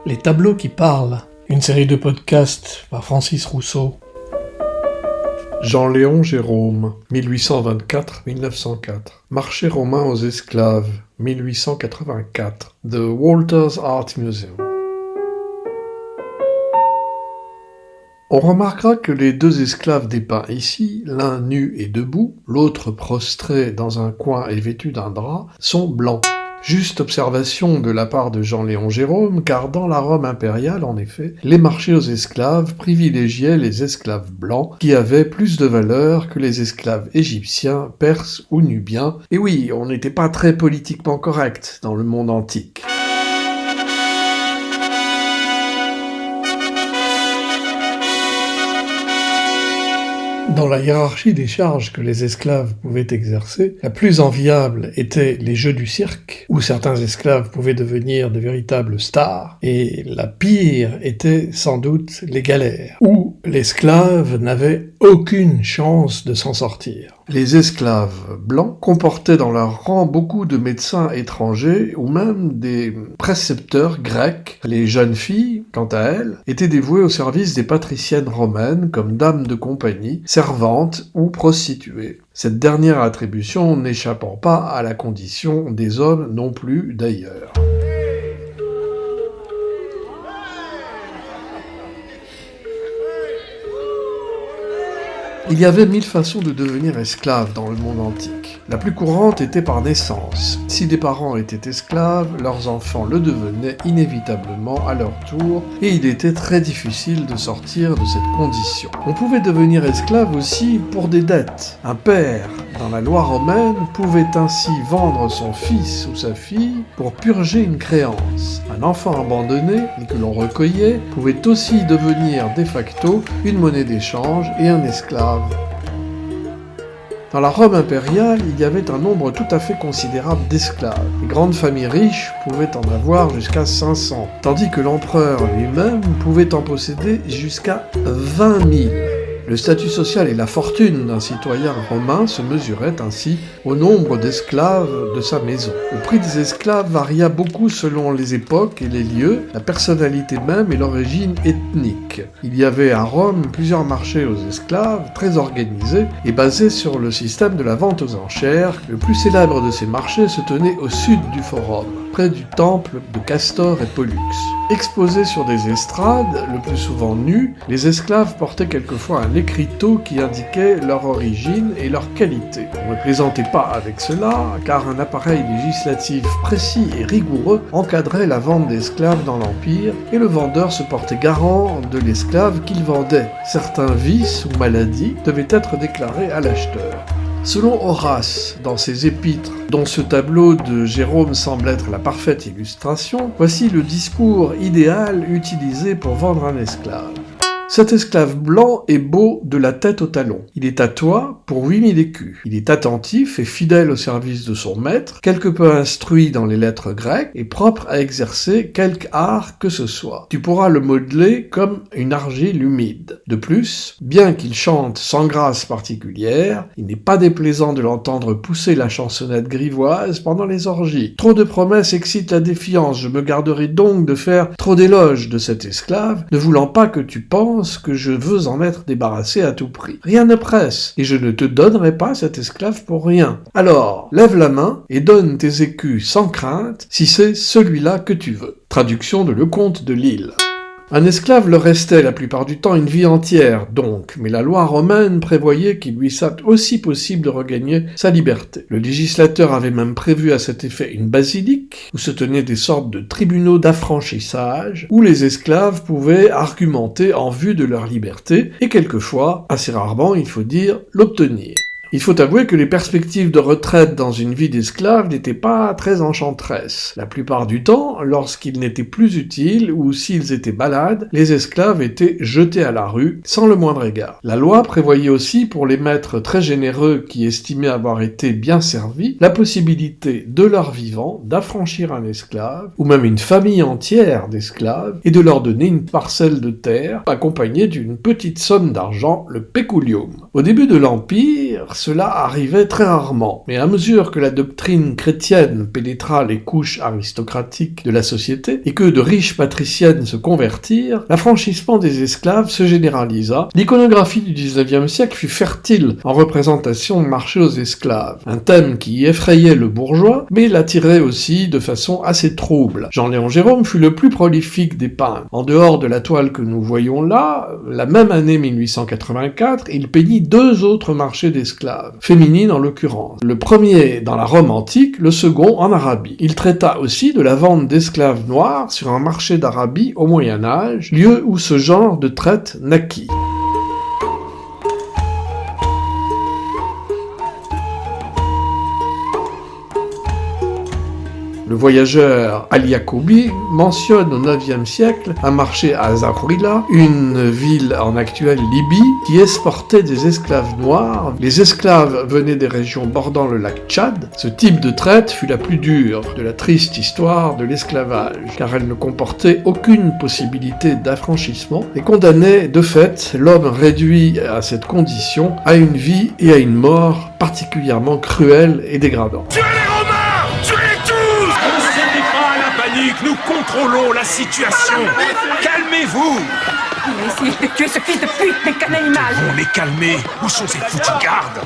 Les tableaux qui parlent, une série de podcasts par Francis Rousseau. Jean-Léon Gérôme, 1824-1904. Marché romain aux esclaves, 1884. The Walters Art Museum. On remarquera que les deux esclaves dépeints ici, l'un nu et debout, l'autre prostré dans un coin et vêtu d'un drap, sont blancs. Juste observation de la part de Jean-Léon Gérôme, car dans la Rome impériale, en effet, les marchés aux esclaves privilégiaient les esclaves blancs, qui avaient plus de valeur que les esclaves égyptiens, perses ou nubiens. Et oui, on n'était pas très politiquement correct dans le monde antique. Dans la hiérarchie des charges que les esclaves pouvaient exercer, la plus enviable était les jeux du cirque, où certains esclaves pouvaient devenir de véritables stars, et la pire était sans doute les galères, où l'esclave n'avait aucune chance de s'en sortir. Les esclaves blancs comportaient dans leur rang beaucoup de médecins étrangers ou même des précepteurs grecs. Les jeunes filles, quant à elles, étaient dévouées au service des patriciennes romaines comme dames de compagnie, servantes ou prostituées. Cette dernière attribution n'échappant pas à la condition des hommes non plus d'ailleurs. Il y avait 1000 façons de devenir esclave dans le monde antique. La plus courante était par naissance. Si des parents étaient esclaves, leurs enfants le devenaient inévitablement à leur tour, et il était très difficile de sortir de cette condition. On pouvait devenir esclave aussi pour des dettes. Un père, dans la loi romaine, pouvait ainsi vendre son fils ou sa fille pour purger une créance. Un enfant abandonné, et que l'on recueillait, pouvait aussi devenir de facto une monnaie d'échange et un esclave. Dans la Rome impériale, il y avait un nombre tout à fait considérable d'esclaves. Les grandes familles riches pouvaient en avoir jusqu'à 500, tandis que l'empereur lui-même pouvait en posséder jusqu'à 20 000. Le statut social et la fortune d'un citoyen romain se mesuraient ainsi au nombre d'esclaves de sa maison. Le prix des esclaves varia beaucoup selon les époques et les lieux, la personnalité même et l'origine ethnique. Il y avait à Rome plusieurs marchés aux esclaves, très organisés et basés sur le système de la vente aux enchères. Le plus célèbre de ces marchés se tenait au sud du forum, près du temple de Castor et Pollux. Exposés sur des estrades, le plus souvent nus, les esclaves portaient quelquefois un écriteau qui indiquait leur origine et leur qualité. On ne plaisantait pas avec cela, car un appareil législatif précis et rigoureux encadrait la vente d'esclaves dans l'Empire, et le vendeur se portait garant de l'esclave qu'il vendait. Certains vices ou maladies devaient être déclarés à l'acheteur. Selon Horace, dans ses épîtres, dont ce tableau de Jérôme semble être la parfaite illustration, voici le discours idéal utilisé pour vendre un esclave. Cet esclave blanc est beau de la tête aux talons. Il est à toi pour 8000 écus. Il est attentif et fidèle au service de son maître, quelque peu instruit dans les lettres grecques et propre à exercer quelque art que ce soit. Tu pourras le modeler comme une argile humide. De plus, bien qu'il chante sans grâce particulière, il n'est pas déplaisant de l'entendre pousser la chansonnette grivoise pendant les orgies. Trop de promesses excitent la défiance. Je me garderai donc de faire trop d'éloges de cet esclave, ne voulant pas que tu penses que je veux en être débarrassé à tout prix. Rien ne presse, et je ne te donnerai pas cet esclave pour rien. Alors, lève la main et donne tes écus sans crainte, si c'est celui-là que tu veux. Traduction de Lecomte de Lille. Un esclave le restait la plupart du temps une vie entière, donc, mais la loi romaine prévoyait qu'il lui soit aussi possible de regagner sa liberté. Le législateur avait même prévu à cet effet une basilique, où se tenaient des sortes de tribunaux d'affranchissage, où les esclaves pouvaient argumenter en vue de leur liberté, et quelquefois, assez rarement il faut dire, l'obtenir. Il faut avouer que les perspectives de retraite dans une vie d'esclave n'étaient pas très enchanteresses. La plupart du temps, lorsqu'ils n'étaient plus utiles ou s'ils étaient malades, les esclaves étaient jetés à la rue sans le moindre égard. La loi prévoyait aussi, pour les maîtres très généreux qui estimaient avoir été bien servis, la possibilité de leur vivant d'affranchir un esclave, ou même une famille entière d'esclaves, et de leur donner une parcelle de terre accompagnée d'une petite somme d'argent, le peculium. Au début de l'Empire, cela arrivait très rarement. Mais à mesure que la doctrine chrétienne pénétra les couches aristocratiques de la société et que de riches patriciennes se convertirent, l'affranchissement des esclaves se généralisa. L'iconographie du XIXe siècle fut fertile en représentation de marché aux esclaves, un thème qui effrayait le bourgeois, mais l'attirait aussi de façon assez trouble. Jean-Léon Gérôme fut le plus prolifique des peintres. En dehors de la toile que nous voyons là, la même année 1884, il peignit 2 autres marchés d'esclaves, féminines en l'occurrence. Le premier dans la Rome antique, le second en Arabie. Il traita aussi de la vente d'esclaves noirs sur un marché d'Arabie au Moyen-Âge, lieu où ce genre de traite naquit. Le voyageur Al-Yacoubi mentionne au IXe siècle un marché à Zaouïla, une ville en actuelle Libye, qui exportait des esclaves noirs. Les esclaves venaient des régions bordant le lac Tchad. Ce type de traite fut la plus dure de la triste histoire de l'esclavage, car elle ne comportait aucune possibilité d'affranchissement et condamnait de fait l'homme réduit à cette condition à une vie et à une mort particulièrement cruelle et dégradante. Nous contrôlons la situation. Calmez-vous. Il a essayé de tuer ce fils de pute, mais qu'un animal. On est calmés. Où sont ces foutus gardes?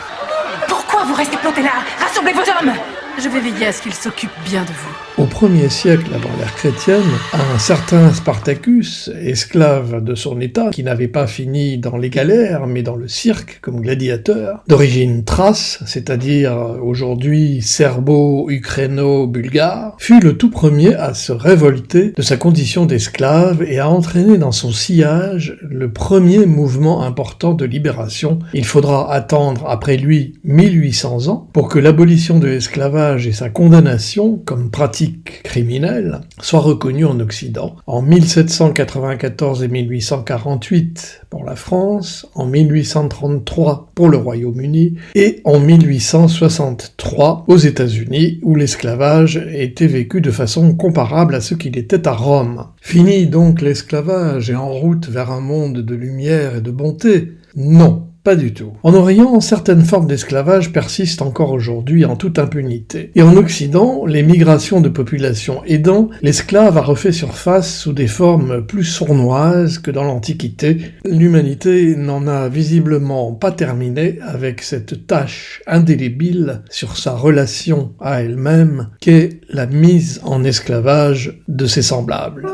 Pourquoi vous restez plantés là? Rassemblez vos hommes. Je vais veiller à ce qu'ils s'occupent bien de vous. Au 1er siècle avant l'ère chrétienne, un certain Spartacus, esclave de son état, qui n'avait pas fini dans les galères, mais dans le cirque comme gladiateur, d'origine thrace, c'est-à-dire aujourd'hui serbo-ukraino-bulgare, fut le tout premier à se révolter de sa condition d'esclave et à entraîner dans son sillage le premier mouvement important de libération. Il faudra attendre après lui 1800 ans pour que l'abolition de l'esclavage et sa condamnation comme pratique criminelle soient reconnues en Occident. En 1794 et 1848 pour la France, en 1833 pour le Royaume-Uni et en 1863 aux États-Unis où l'esclavage était vécu de façon comparable à ce qu'il était à Rome. Fini donc l'esclavage et en route vers un monde de lumière et de bonté? Non. Pas du tout. En Orient, certaines formes d'esclavage persistent encore aujourd'hui en toute impunité. Et en Occident, les migrations de populations aidant, l'esclave a refait surface sous des formes plus sournoises que dans l'Antiquité. L'humanité n'en a visiblement pas terminé avec cette tâche indélébile sur sa relation à elle-même qu'est la mise en esclavage de ses semblables.